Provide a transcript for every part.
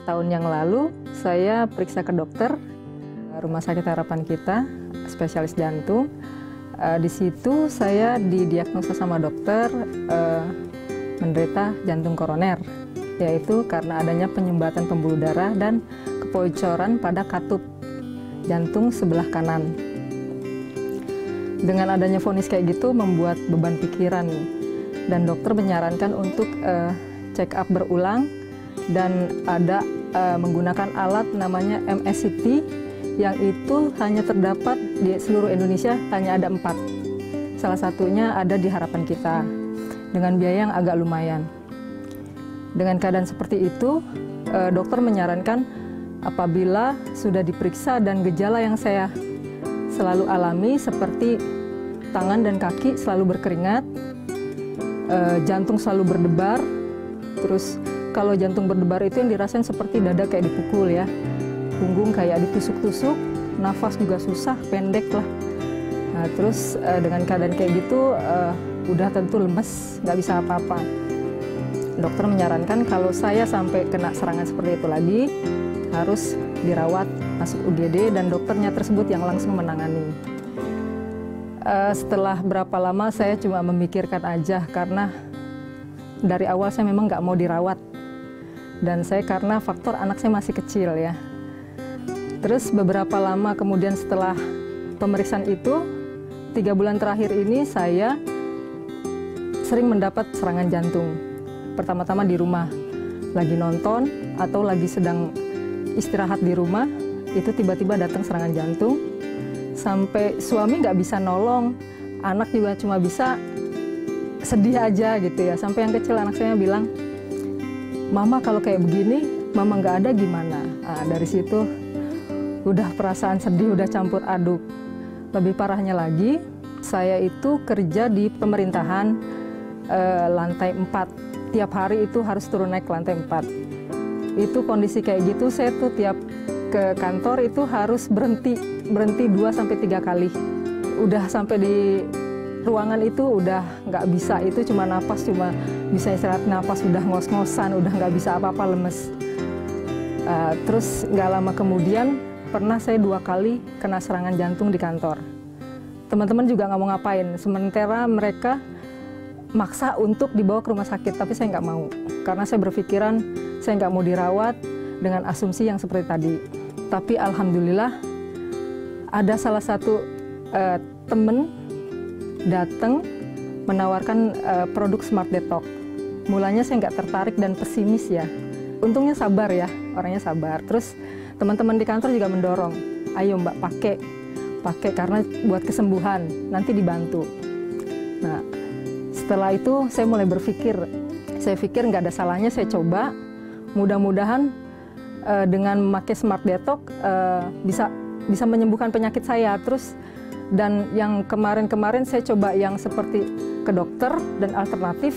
tahun yang lalu saya periksa ke dokter Rumah Sakit Harapan Kita, spesialis jantung. Di situ saya didiagnosa sama dokter menderita jantung koroner, yaitu karena adanya penyumbatan pembuluh darah dan kebocoran pada katup jantung sebelah kanan. Dengan adanya vonis kayak gitu membuat beban pikiran, dan dokter menyarankan untuk check up berulang dan ada menggunakan alat namanya MSCT yang itu hanya terdapat di seluruh Indonesia, hanya ada 4. Salah satunya ada di Harapan Kita dengan biaya yang agak lumayan. Dengan keadaan seperti itu, dokter menyarankan apabila sudah diperiksa dan gejala yang saya selalu alami seperti tangan dan kaki selalu berkeringat, jantung selalu berdebar, terus kalau jantung berdebar itu yang dirasain seperti dada kayak dipukul ya, punggung kayak ditusuk-tusuk, nafas juga susah, pendek lah. Nah, terus dengan keadaan kayak gitu udah tentu lemes, nggak bisa apa-apa. Dokter menyarankan kalau saya sampai kena serangan seperti itu lagi, harus dirawat, masuk UGD, dan dokternya tersebut yang langsung menangani. Setelah berapa lama saya cuma memikirkan aja, karena dari awal saya memang nggak mau dirawat. Dan saya karena faktor anak saya masih kecil ya. Terus beberapa lama kemudian setelah pemeriksaan itu, 3 bulan terakhir ini saya sering mendapat serangan jantung. Pertama-tama di rumah, lagi nonton atau lagi sedang istirahat di rumah, itu tiba-tiba datang serangan jantung. Sampai suami nggak bisa nolong, anak juga cuma bisa sedih aja gitu ya. Sampai yang kecil anak saya bilang, "Mama kalau kayak begini, Mama nggak ada gimana?" Nah, dari situ udah perasaan sedih, udah campur aduk. Lebih parahnya lagi, saya itu kerja di pemerintahan lantai 4. Tiap hari itu harus turun naik ke lantai 4. Itu kondisi kayak gitu, saya tuh tiap ke kantor itu harus berhenti 2-3 kali. Udah sampai di ruangan itu udah nggak bisa, itu cuma napas, cuma bisa istirahat napas, udah ngos-ngosan, udah nggak bisa apa-apa, lemes. Terus nggak lama kemudian pernah saya 2 kali kena serangan jantung di kantor. Teman-teman juga nggak mau ngapain, sementara mereka maksa untuk dibawa ke rumah sakit, tapi saya nggak mau. Karena saya berpikiran saya nggak mau dirawat dengan asumsi yang seperti tadi. Tapi alhamdulillah ada salah satu temen datang menawarkan produk Smart Detox. Mulanya saya nggak tertarik dan pesimis ya. Untungnya sabar ya, orangnya sabar. Terus teman-teman di kantor juga mendorong, "Ayo Mbak, pakai karena buat kesembuhan, nanti dibantu." Nah, setelah itu saya mulai berpikir, saya pikir nggak ada salahnya saya coba, mudah-mudahan dengan memakai Smart Detox bisa menyembuhkan penyakit saya. Terus dan yang kemarin-kemarin saya coba yang seperti ke dokter dan alternatif,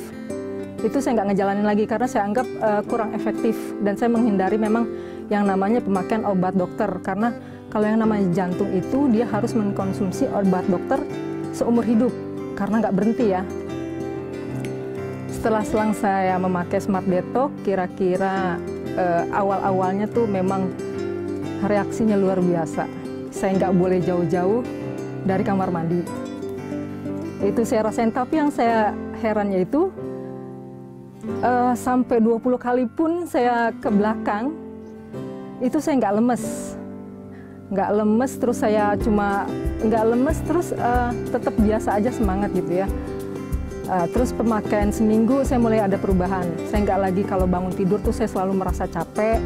itu saya nggak ngejalanin lagi karena saya anggap kurang efektif, dan saya menghindari memang yang namanya pemakaian obat dokter, karena kalau yang namanya jantung itu dia harus mengkonsumsi obat dokter seumur hidup karena nggak berhenti ya. Setelah selang saya memakai Smart Detox, kira-kira awal-awalnya tuh memang reaksinya luar biasa. Saya nggak boleh jauh-jauh dari kamar mandi. Itu saya rasain, tapi yang saya herannya itu sampai 20 kali pun saya ke belakang, itu saya nggak lemes, terus saya cuma nggak lemes, terus tetap biasa aja, semangat gitu ya. Terus pemakaian seminggu saya mulai ada perubahan. Saya nggak lagi kalau bangun tidur tuh saya selalu merasa capek.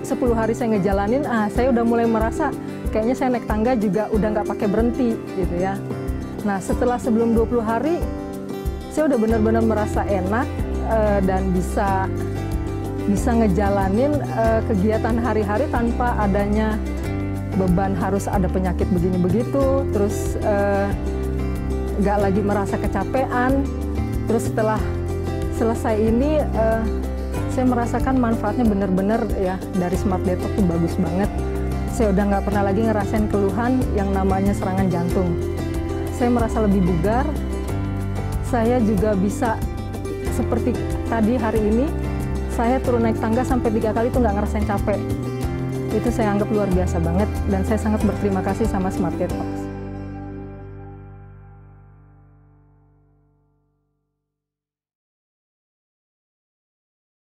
10 hari saya ngejalanin, saya udah mulai merasa kayaknya saya naik tangga juga udah nggak pakai berhenti gitu ya. Nah, setelah sebelum 20 hari saya udah benar-benar merasa enak dan bisa ngejalanin kegiatan hari-hari tanpa adanya beban harus ada penyakit begini begitu. Terus nggak lagi merasa kecapean. Terus setelah selesai ini saya merasakan manfaatnya benar-benar ya, dari Smart Detox itu bagus banget. Saya udah nggak pernah lagi ngerasain keluhan yang namanya serangan jantung. Saya merasa lebih bugar. Saya juga bisa seperti tadi hari ini saya turun naik tangga sampai 3 kali itu nggak ngerasain capek. Itu saya anggap luar biasa banget dan saya sangat berterima kasih sama Smart Detox.